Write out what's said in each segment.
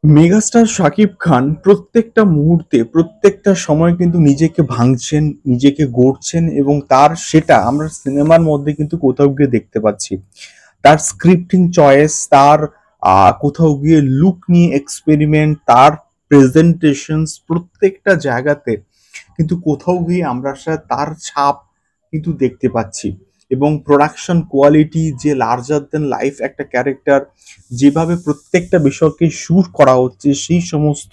Megastar Shakib Khan প্রত্যেকটা মুহূর্তে প্রত্যেকটা সময় কিন্তু নিজেকে ভাঙছেন, নিজেকে গড়ছেন এবং তার সেটা আমরা সিনেমার মধ্যে কিন্তু কোথাও গিয়ে দেখতে পাচ্ছি। তার স্ক্রিপ্টিং চয়েস, তার কোথাও গিয়ে লুক নিয়ে এক্সপেরিমেন্ট, তার প্রেজেন্টেশনস প্রত্যেকটা জায়গাতে কিন্তু কোথাও গিয়ে আমরা তার ছাপ কিন্তু দেখতে পাচ্ছি। এবং প্রোডাকশন কোয়ালিটি, যে লার্জার দেন লাইফ একটা ক্যারেক্টার, যেভাবে প্রত্যেকটা বিষয়কে শুট করা হচ্ছে, সেই সমস্ত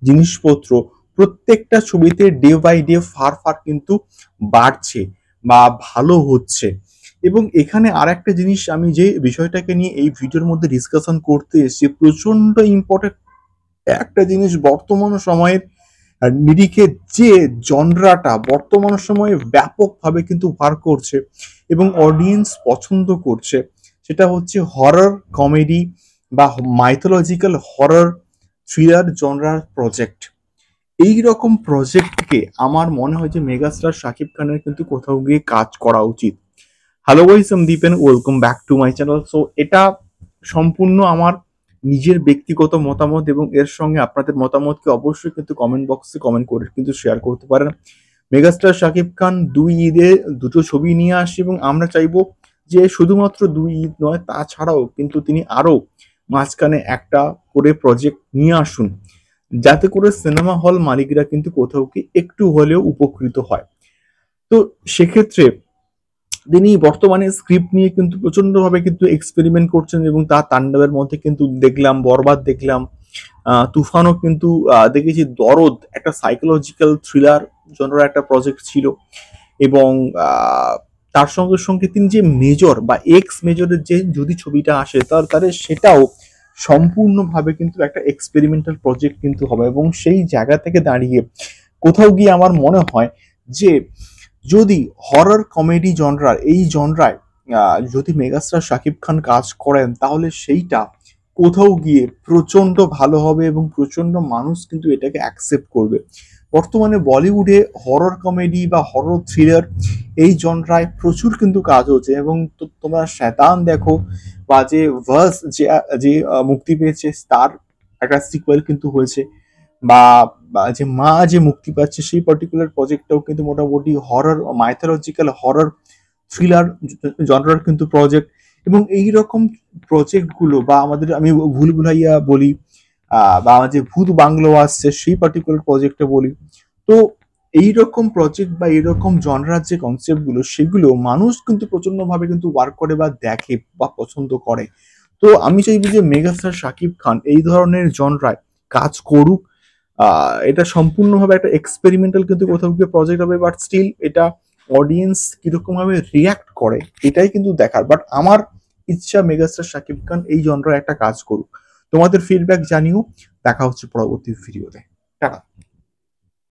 জিনিসপত্র প্রত্যেকটা ছবিতে ডে বাই ডে ফার ফার কিন্তু বাড়ছে বা ভালো হচ্ছে। এবং এখানে আর একটা জিনিস, আমি যে বিষয়টাকে নিয়ে এই ভিডিওর মধ্যে ডিসকাশন করতে এসেছি, প্রচন্ড ইম্পর্টেন্ট একটা জিনিস বর্তমান সময়ের নিরিখে, যে জনরাটা বর্তমান সময়ে ব্যাপকভাবে কিন্তু ওয়ার্ক করছে এবং অডিয়েন্স পছন্দ করছে, সেটা হচ্ছে হরর কমেডি বা মাইথোলজিক্যাল হরর থ্রিলার জনরার প্রজেক্ট। এই রকম প্রজেক্টকে আমার মনে হয় যে মেগাস্টার শাকিব খানের কিন্তু কোথাও গিয়ে কাজ করা উচিত। হ্যালো গাইস, আমি Dipen, welcome back to my channel. So এটা সম্পূর্ণ আমার নিজের ব্যক্তিগত মতামত এবং এর সঙ্গে আপনাদের মতামতকে অবশ্যই কিন্তু কমেন্ট বক্সে কমেন্ট করে কিন্তু শেয়ার করতে পারেন। মেগাস্টার শাকিব খান দুই ঈদে দুটো ছবি নিয়ে আসে এবং আমরা চাইবো যে শুধুমাত্র দুই ঈদ নয়, তাছাড়াও কিন্তু তিনি আরো মাঝখানে একটা করে প্রজেক্ট নিয়ে আসুন, যাতে করে সিনেমা হল মালিকরা কিন্তু কোথাও কি একটু হলেও উপকৃত হয়। তো সেক্ষেত্রে তিনি বর্তমানে স্ক্রিপ্ট নিয়ে কিন্তু প্রচন্ডভাবে কিন্তু এক্সপেরিমেন্ট করছেন এবং তার তাণ্ডবের মধ্যে কিন্তু দেখলাম বরবাদ, দেখলাম তুফানও কিন্তু দেখেছি, দরদ একটা সাইকোলজিক্যাল থ্রিলার জনরার একটা প্রজেক্ট ছিল। এবং আহ, তার সঙ্গে সঙ্গে তিনি যে মেজর বা এক্স মেজরের যে যদি ছবিটা আসে তাহলে সেটাও সম্পূর্ণভাবে কিন্তু একটা এক্সপেরিমেন্টাল প্রজেক্ট কিন্তু হবে। এবং সেই জায়গা থেকে দাঁড়িয়ে কোথাও গিয়ে আমার মনে হয় যে যদি হরর কমেডি জনরার এই জনরায় যদি মেগাস্টার শাকিব খান কাজ করেন, তাহলে সেইটা কোথাও গিয়ে প্রচন্ড ভালো হবে এবং প্রচন্ড মানুষ কিন্তু এটাকে অ্যাকসেপ্ট করবে। বর্তমানে বলিউডে হরর কমেডি বা হরর থ্রিলার এই জনরায় প্রচুর কিন্তু কাজ হচ্ছে। এবং তোমরা শয়তান দেখো, বা যে ভার্স যে যে মুক্তি পেয়েছে, তার একটা সিকুয়েল কিন্তু হয়েছে। বা যে মা যে মুক্তি পাচ্ছে, সেই পার্টিকুলার প্রজেক্টটাও কিন্তু মোটামুটি হরর, মাইথোলজিক্যাল হরর থ্রিলার জনরার কিন্তু প্রজেক্ট। এবং এই রকম প্রজেক্ট গুলো, বা আমাদের আমি ভুল ভুলাইয়া বলি, বা যে ভূত বাংলো আসছে সেই পার্টিকুলার প্রজেক্টে বলি। তো এইরকম প্রজেক্ট বা এইরকম জনরার যে কনসেপ্ট গুলো, সেগুলো মানুষ কিন্তু প্রচন্ড ভাবে কিন্তু ওয়ার্ক করে বা দেখে বা পছন্দ করে। তো আমি চাইবো যে মেগাস্টার শাকিব খান এই ধরনের জনরায় কাজ করুক। এটা সম্পূর্ণভাবে একটা এক্সপেরিমেন্টাল কিন্তু কোথাও গিয়ে প্রজেক্ট হবে, বাট স্টিল এটা অডিয়েন্স কিরকম ভাবে রিয়াক্ট করে এটাই কিন্তু দেখার। বাট আমার ইচ্ছা মেগাস্টার শাকিব খান এই জনরার একটা কাজ করুক। তোমাদের ফিডব্যাক জানিও। দেখা হচ্ছে পরবর্তী ভিডিওতে। টাটা।